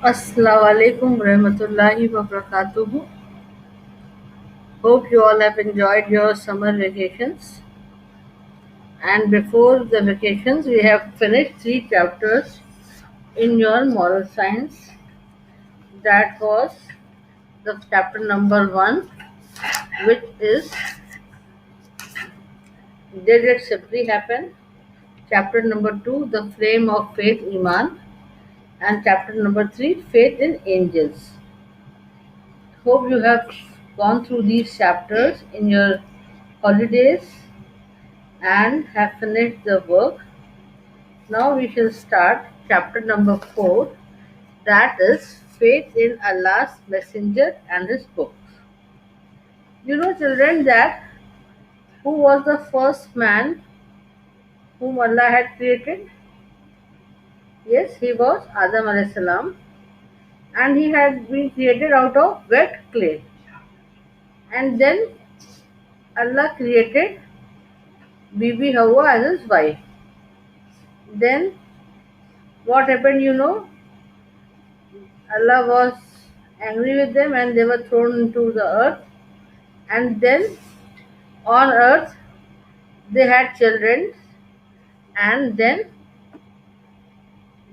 Assalamu alaikum warahmatullahi wabarakatuh. Hope you all have enjoyed your summer vacations. And before the vacations, we have finished three chapters in your moral science. That was the chapter number one, which is Did It Simply Happen? Chapter number two, The Flame of Faith Iman. And chapter number three, Faith in Angels. Hope you have gone through these chapters in your holidays and have finished the work. Now we shall start chapter number 4, that is Faith in Allah's Messenger and His books. You know, children, that who was the first man whom Allah had created? Yes, he was Adam alayhi salam, and he had been created out of wet clay. And then Allah created Bibi Hawa as his wife. Then what happened, you know? Allah was angry with them and they were thrown into the earth. And then on earth they had children, and then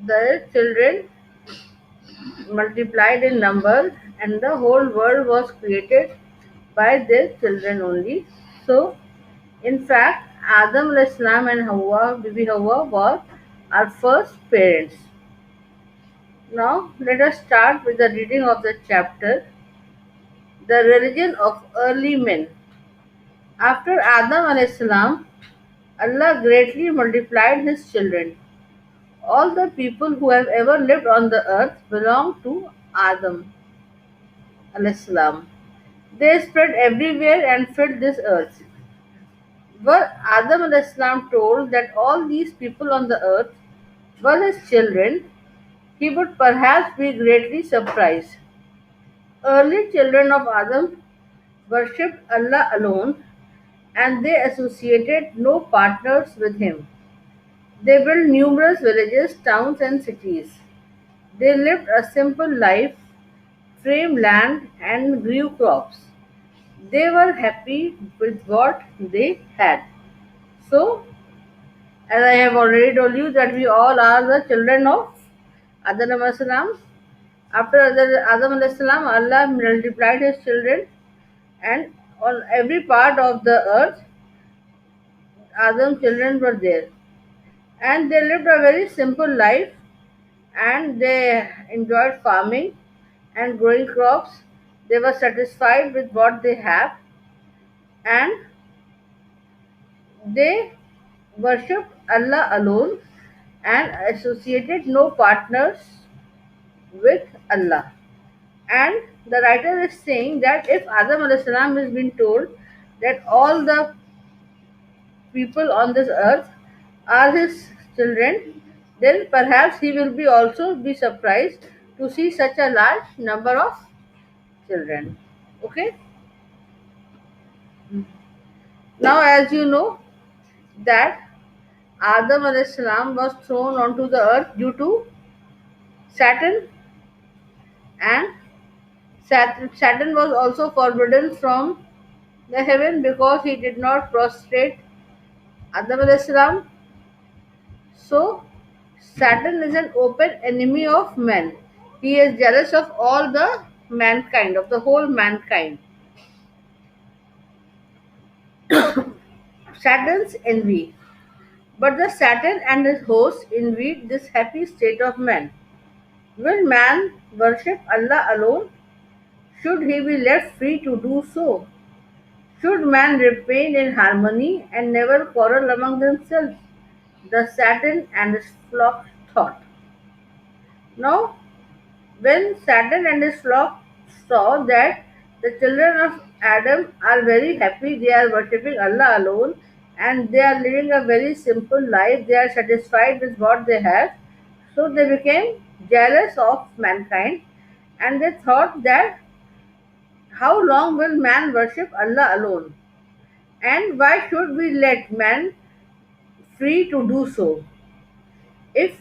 the children multiplied in number, and the whole world was created by their children only. So, in fact, Adam alayhis salam and Hawa, Bibi Hawa, were our first parents. Now, let us start with the reading of the chapter, The Religion of Early Men. After Adam alayhis salam, Allah greatly multiplied his children. All the people who have ever lived on the earth belong to Adam alayhis salam. They spread everywhere and filled this earth. Were Adam alayhis salam told that all these people on the earth were his children, he would perhaps be greatly surprised. Early children of Adam worshipped Allah alone, and they associated no partners with him. They built numerous villages, towns, and cities. They lived a simple life, farmed land, and grew crops. They were happy with what they had. So, as I have already told you, that we all are the children of Adam alayhi salam. After Adam alayhi salam, Allah multiplied his children, and on every part of the earth, Adam's children were there. And they lived a very simple life, and they enjoyed farming and growing crops. They were satisfied with what they have, and they worshipped Allah alone and associated no partners with Allah. And the writer is saying that if Adam alayhis salam has been told that all the people on this earth are his children, then perhaps he will be also be surprised to see such a large number of children. Okay. Now, as you know, that Adam alayhis salam was thrown onto the earth due to Saturn, and Saturn was also forbidden from the heaven because he did not prostrate Adam alayhis salam. So, Saturn is an open enemy of man. He is jealous of all the mankind, of the whole mankind. Saturn's envy. But the Saturn and his hosts envied this happy state of man. Will man worship Allah alone? Should he be left free to do so? Should man remain in harmony and never quarrel among themselves? The Saturn and his flock thought. Now, when Saturn and his flock saw that the children of Adam are very happy, they are worshipping Allah alone, and they are living a very simple life, they are satisfied with what they have, so they became jealous of mankind, and they thought that how long will man worship Allah alone? And why should we let man free to do so? If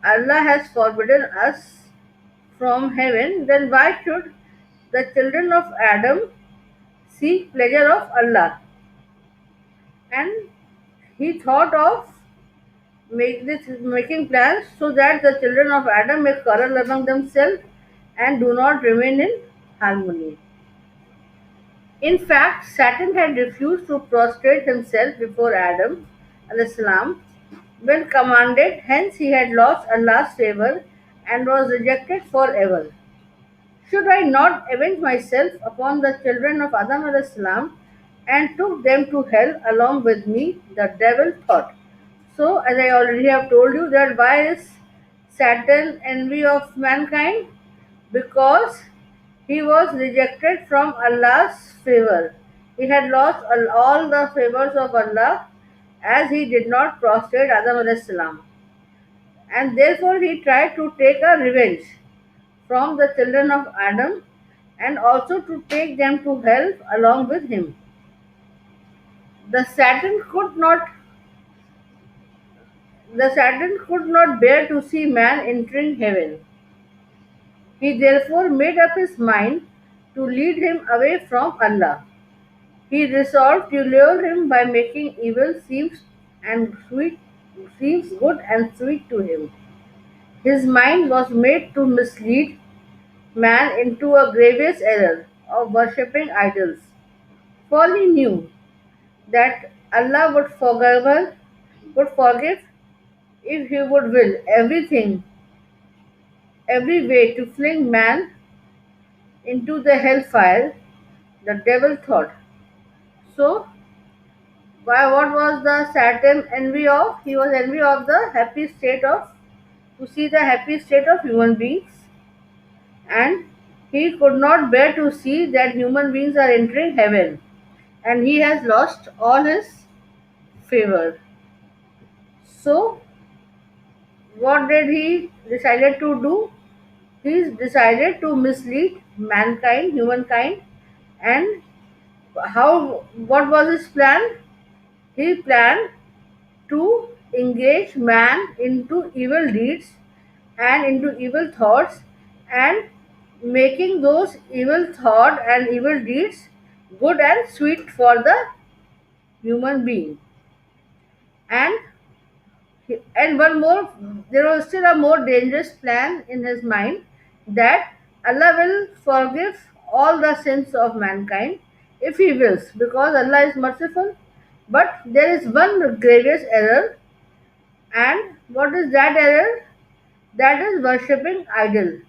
Allah has forbidden us from heaven, then why should the children of Adam seek pleasure of Allah? And he thought of making plans so that the children of Adam may quarrel among themselves and do not remain in harmony. In fact, Satan had refused to prostrate himself before Adam salam when commanded, hence he had lost Allah's favor and was rejected forever. Should I not avenge myself upon the children of Adam salam and took them to hell along with me? The devil thought. So, as I already have told you, that why is Satan envy of mankind? Because he was rejected from Allah's favor. He had lost all the favors of Allah as he did not prostrate Adam salam, and therefore he tried to take a revenge from the children of Adam and also to take them to hell along with him. The Satan could not the Satan could not bear to see man entering heaven. He therefore made up his mind to lead him away from Allah. He resolved to lure him by making evil seems good and sweet to him. His mind was made to mislead man into a grievous error of worshipping idols. For he knew that Allah would forgive if he would will everything, every way to fling man into the hellfire, the devil thought. So, what was the Satan envy of? He was envy of the happy state of, to see the happy state of human beings, and he could not bear to see that human beings are entering heaven, and he has lost all his favor. So, what did he decided to do? He decided to mislead mankind, humankind, and how? What was his plan? He planned to engage man into evil deeds and into evil thoughts, and making those evil thoughts and evil deeds good and sweet for the human being. And and one more, there was still a more dangerous plan in his mind, that Allah will forgive all the sins of mankind if He wills, because Allah is merciful. But there is one grievous error, and what is that error? That is worshipping idol.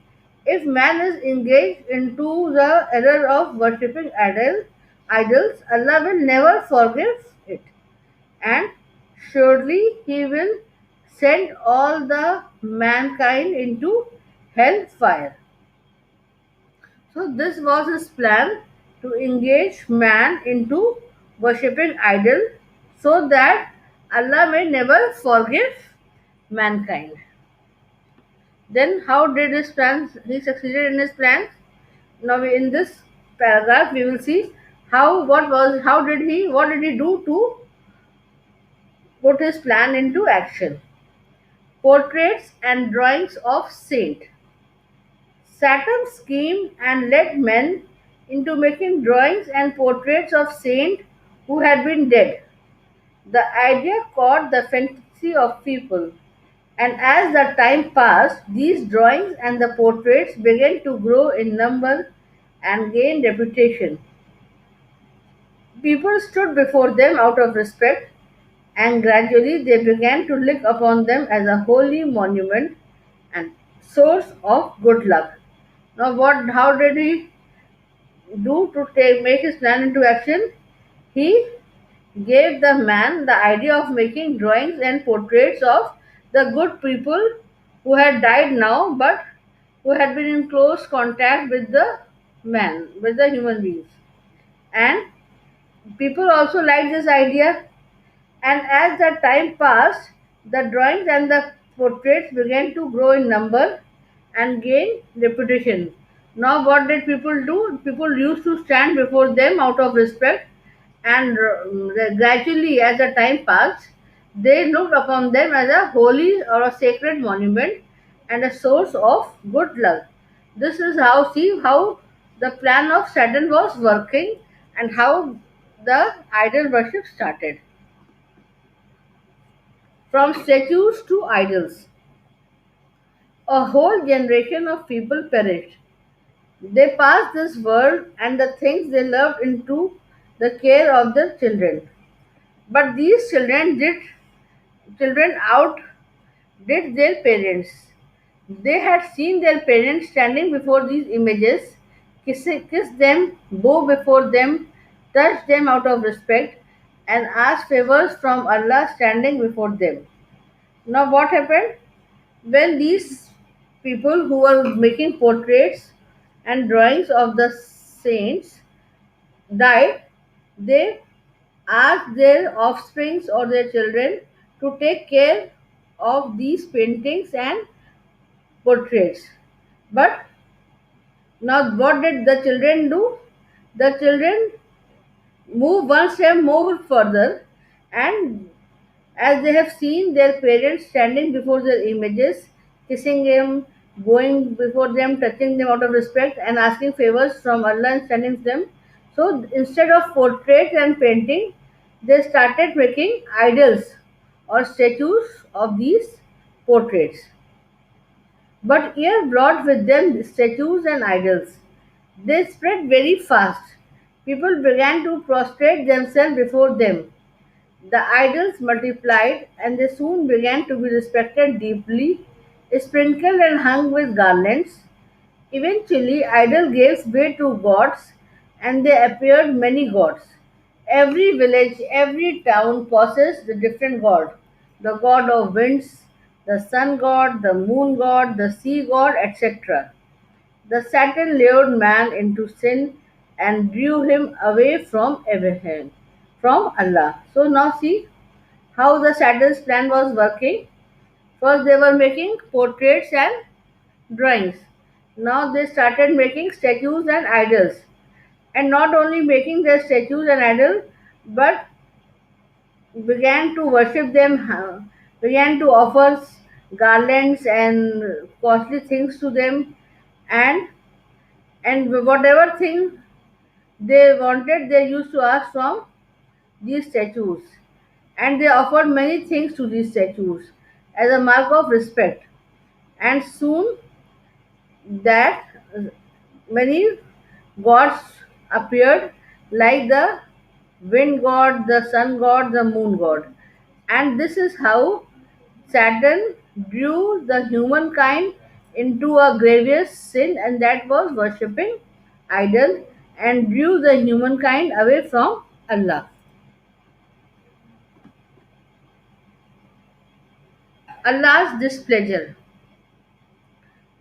If man is engaged into the error of worshipping idols, Allah will never forgive it, and surely he will send all the mankind into hellfire. So this was his plan, to engage man into worshipping idol so that Allah may never forgive mankind. Then how did his plans? He succeeded in his plans. Now in this paragraph we will see what did he do to put his plan into action. Portraits and drawings of saint. Saturn schemed and led men into making drawings and portraits of saints who had been dead. The idea caught the fancy of people, and as the time passed, these drawings and the portraits began to grow in number and gain reputation. People stood before them out of respect, and gradually they began to look upon them as a holy monument and source of good luck. Now, how did he do to make his plan into action? He gave the man the idea of making drawings and portraits of the good people who had died now, but who had been in close contact with the with the human beings. And people also liked this idea, and as the time passed, the drawings and the portraits began to grow in number and gain reputation. Now, what did people do? People used to stand before them out of respect, and gradually, as the time passed, they looked upon them as a holy or a sacred monument and a source of good luck. This is how, see how the plan of Saturn was working and how the idol worship started. From statues to idols, a whole generation of people perished. They passed this world and the things they loved into the care of the children. But these children outdid their parents. They had seen their parents standing before these images, kiss them, bow before them, touch them out of respect, and ask favors from Allah standing before them. Now, what happened? When these people who were making portraits and drawings of the saints died, they asked their offsprings or their children to take care of these paintings and portraits. But now, what did the children do? The children moved one step more further, and as they have seen their parents standing before their images, kissing them, going before them, touching them out of respect, and asking favors from Allah and standing them. So instead of portrait and painting, they started making idols or statues of these portraits. But here brought with them statues and idols. They spread very fast. People began to prostrate themselves before them. The idols multiplied and they soon began to be respected deeply, sprinkled and hung with garlands. Eventually, idol gave way to gods and there appeared many gods. Every village, every town possessed a different god. The god of winds, the sun god, the moon god, the sea god, etc. The Satan lured man into sin and drew him away from Abraham, from Allah. So now see how the Satan's plan was working. First they were making portraits and drawings. Now they started making statues and idols. And not only making their statues and idols, but began to worship them, began to offer garlands and costly things to them, and whatever thing they wanted, they used to ask from these statues, and they offered many things to these statues as a mark of respect. And soon that many gods appeared, like the wind god, the sun god, the moon god. And this is how Saturn drew the humankind into a grievous sin, and that was worshipping idol, and drew the humankind away from Allah. Allah's displeasure.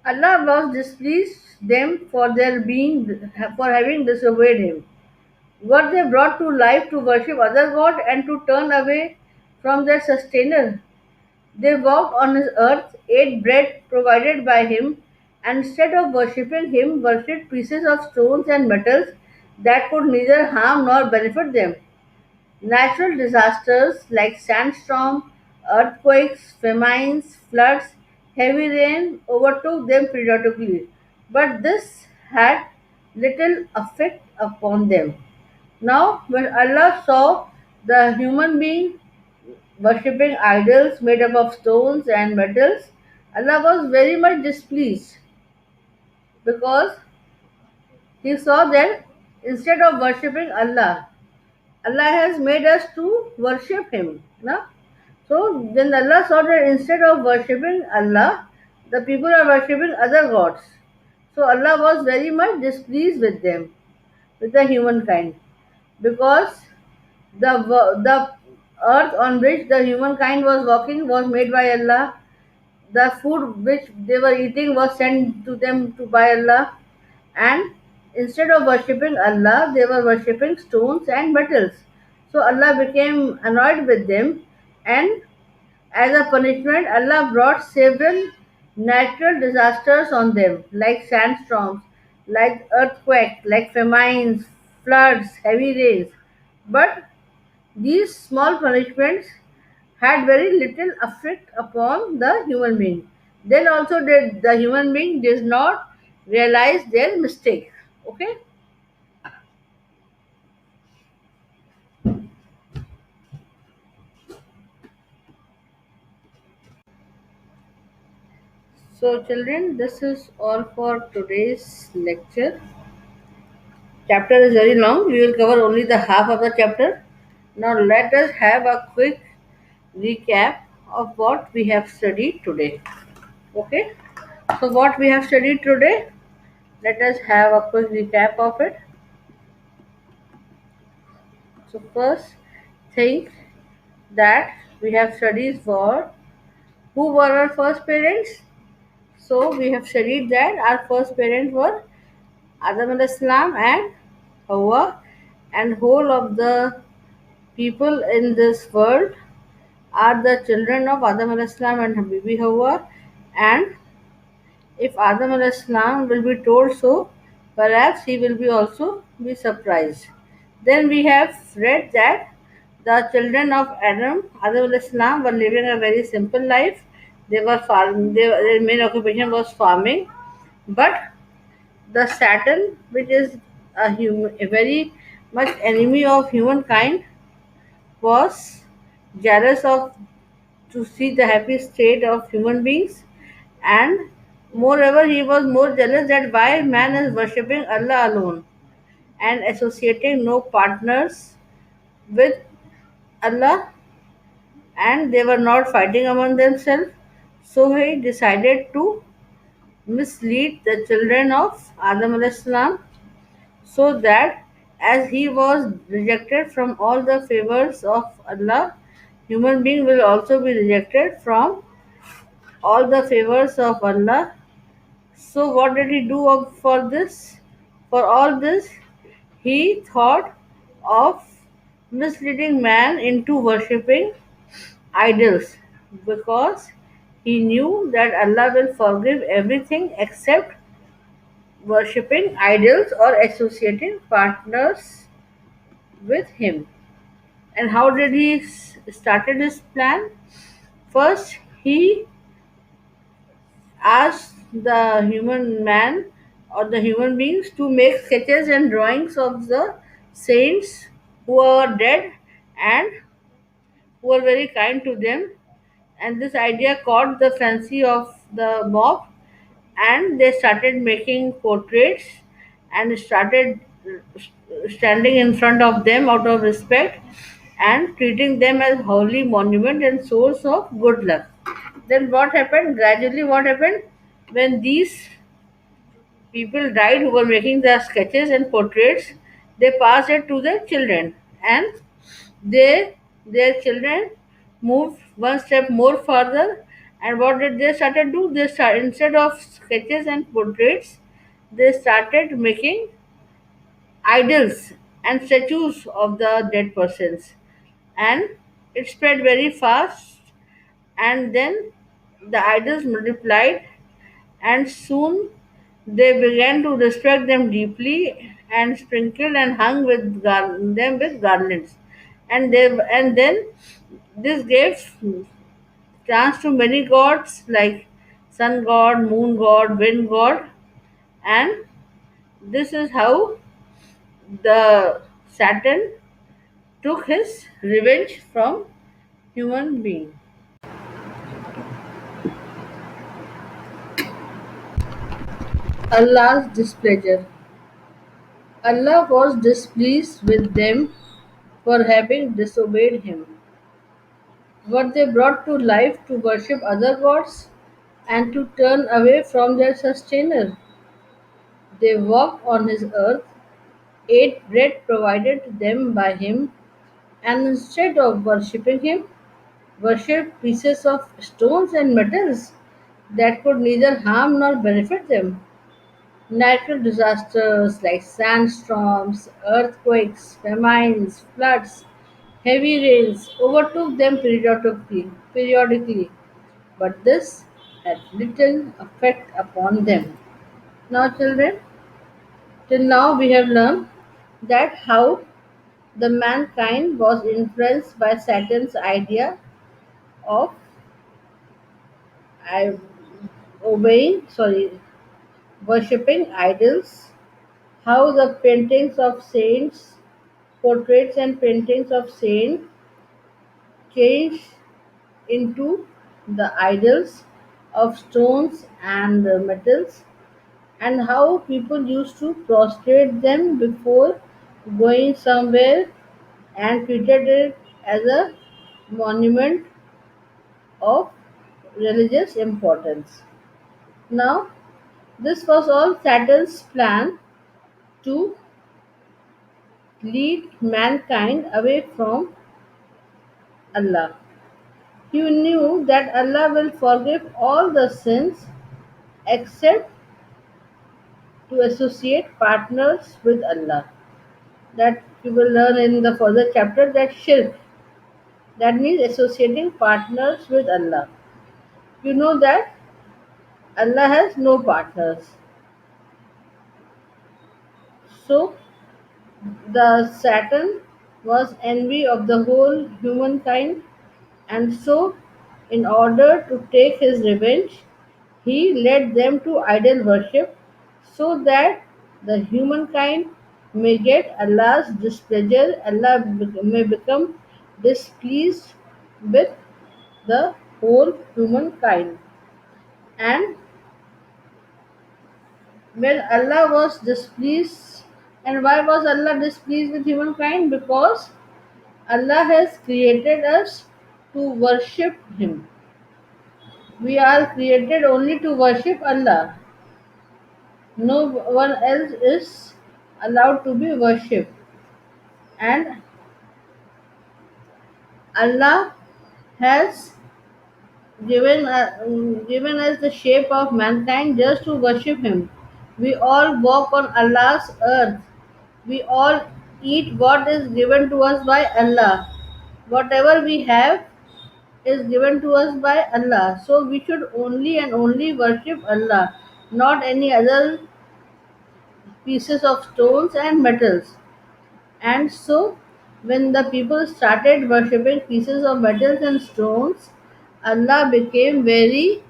Allah was displeased them for their being for having disobeyed him. Were they brought to life to worship other god and to turn away from their sustainer? They walked on his earth, ate bread provided by him, and instead of worshipping him, worshipped pieces of stones and metals that could neither harm nor benefit them. Natural disasters like sandstorm, earthquakes, famines, floods, heavy rain overtook them periodically, but this had little effect upon them. Now, when Allah saw the human being worshipping idols made up of stones and metals, Allah was very much displeased because He saw that instead of worshipping Allah, Allah has made us to worship Him. No? So when Allah saw that instead of worshipping Allah, the people are worshipping other gods. So Allah was very much displeased with them, with the humankind, because the earth on which the humankind was walking was made by Allah. The food which they were eating was sent to them to by Allah, and instead of worshipping Allah, they were worshipping stones and metals. So Allah became annoyed with them, and as a punishment, Allah brought several natural disasters on them, like sandstorms, like earthquakes, like famines, floods, heavy rains. But these small punishments had very little effect upon the human being. Then also the human being did not realize their mistake. Okay. So, children, this is all for today's lecture. Chapter is very long. We will cover only the half of the chapter. Now, let us have a quick recap of what we have studied today. Okay. So, what we have studied today, let us have a quick recap of it. So, first, think that we have studied for who were our first parents. So, we have studied that our first parents were Adam alayhi salam and Hawa, and whole of the people in this world are the children of Adam alayhi salam and Habibi Hawa. And if Adam alayhi salam will be told so, perhaps he will be also be surprised. Then we have read that the children of Adam alayhi salam were living a very simple life. They were farm. Their main occupation was farming, but the Saturn, which is a very much enemy of humankind, was jealous of to see the happy state of human beings, and moreover he was more jealous that why man is worshipping Allah alone and associating no partners with Allah, and they were not fighting among themselves. So he decided to mislead the children of Adam alayhi salam, so that as he was rejected from all the favors of Allah, human being will also be rejected from all the favors of Allah. So what did he do for this? For all this, he thought of misleading man into worshipping idols, because he knew that Allah will forgive everything except worshipping idols or associating partners with him. And how did he started his plan? First, he asked the human man or the human beings to make sketches and drawings of the saints who are dead and who are very kind to them. And this idea caught the fancy of the mob, and they started making portraits and started standing in front of them out of respect and treating them as holy monument and source of good luck. Then what happened? Gradually, what happened? When these people died who were making the sketches and portraits, they passed it to their children, and their children moved one step more further. And what did they started do? They start instead of sketches and portraits, they started making idols and statues of the dead persons, and it spread very fast. And then the idols multiplied, and soon they began to respect them deeply and sprinkled and hung them with garlands. And then this gave chance to many gods like sun god, moon god, wind god, and this is how the Saturn took his revenge from human being. Allah's displeasure. Allah was displeased with them for having disobeyed him. Were they brought to life to worship other gods and to turn away from their sustainer? They walked on his earth, ate bread provided to them by him, and instead of worshipping him, worshipped pieces of stones and metals that could neither harm nor benefit them. Natural disasters like sandstorms, earthquakes, famines, floods, heavy rains overtook them periodically, but this had little effect upon them. Now, children, till now we have learned that how the mankind was influenced by Saturn's idea of I obeying, sorry, worshipping idols, how the paintings of saints, portraits and paintings of saints changed into the idols of stones and metals, and how people used to prostrate them before going somewhere and treated it as a monument of religious importance. Now, this was all Saturn's plan to lead mankind away from Allah. He knew that Allah will forgive all the sins except to associate partners with Allah. That you will learn in the further chapter, that shirk, that means associating partners with Allah. You know that Allah has no partners. So the Saturn was envy of the whole humankind, and so in order to take his revenge, he led them to idol worship so that the humankind may get Allah's displeasure. Allah may become displeased with the whole humankind. And when Allah was displeased, and why was Allah displeased with humankind? Because Allah has created us to worship Him. We are created only to worship Allah. No one else is allowed to be worshipped. And Allah has given us the shape of mankind just to worship Him. We all walk on Allah's earth. We all eat what is given to us by Allah. Whatever we have is given to us by Allah. So we should only and only worship Allah, not any other pieces of stones and metals. And so, when the people started worshipping pieces of metals and stones, Allah became very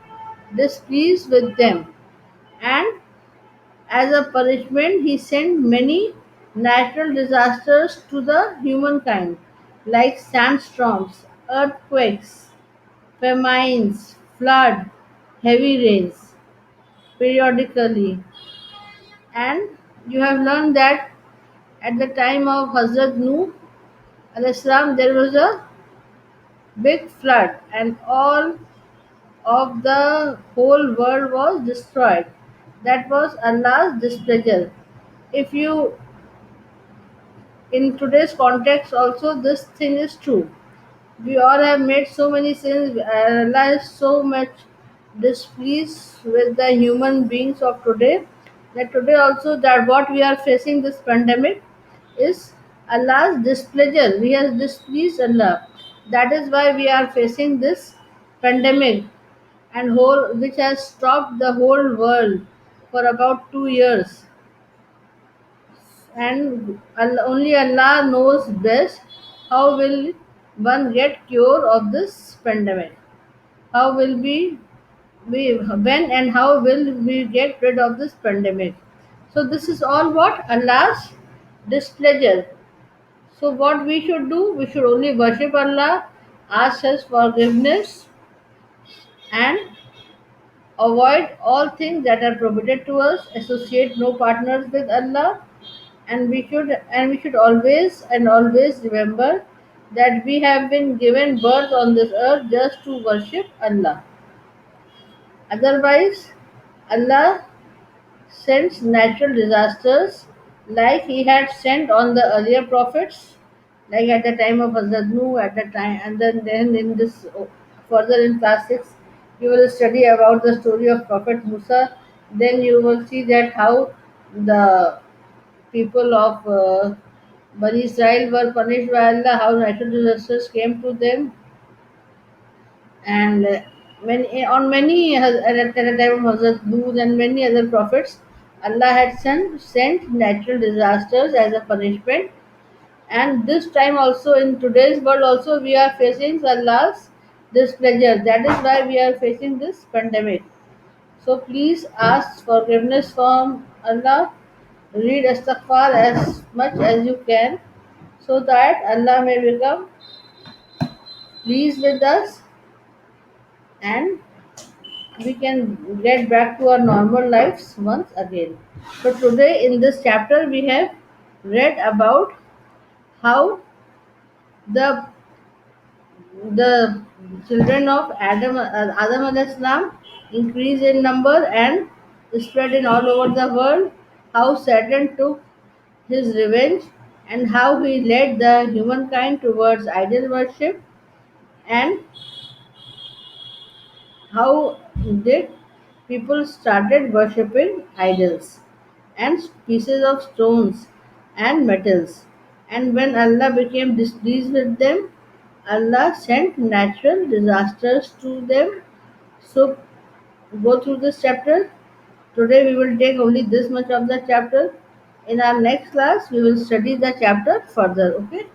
displeased with them. And as a punishment, He sent many natural disasters to the humankind, like sandstorms, earthquakes, famines, flood, heavy rains periodically. And you have learned that at the time of Hazrat Nuh alayhis salam, there was a big flood, and all of the whole world was destroyed. That was Allah's displeasure. If you, in today's context, also this thing is true. We all have made so many sins. Allah is so much displeased with the human beings of today, that today also that what we are facing, this pandemic, is Allah's displeasure. He has displeased Allah. That is why we are facing this pandemic, and whole which has stopped the whole world for about 2 years. And only Allah knows best how will one get cure of this pandemic. How will we when and how will we get rid of this pandemic? So this is all what Allah's displeasure. So what we should do? We should only worship Allah, ask His forgiveness, and avoid all things that are prohibited to us. Associate no partners with Allah, and we should always remember that we have been given birth on this earth just to worship Allah. Otherwise, Allah sends natural disasters like He had sent on the earlier prophets, like at the time of Hazrat Nuh, at the time, and then in this further in class 6, you will study about the story of Prophet Musa. Then you will see that how the people of Bani Israel were punished by Allah, how natural disasters came to them, and on many at the time of Hazrat Nuh and many other prophets, Allah had sent natural disasters as a punishment. And this time also, in today's world also, we are facing Allah's displeasure. That is why we are facing this pandemic. So please ask forgiveness from Allah. Read Astaghfar as much as you can so that Allah may become pleased with us and we can get back to our normal lives once again. So today in this chapter we have read about how the the children of Adam alayhi salam increased in number and spread in all over the world. How Satan took his revenge and how he led the humankind towards idol worship and how did people started worshipping idols and pieces of stones and metals. And when Allah became displeased with them, Allah sent natural disasters to them. So go through this chapter. Today we will take only this much of the chapter. In our next class, we will study the chapter further. Okay.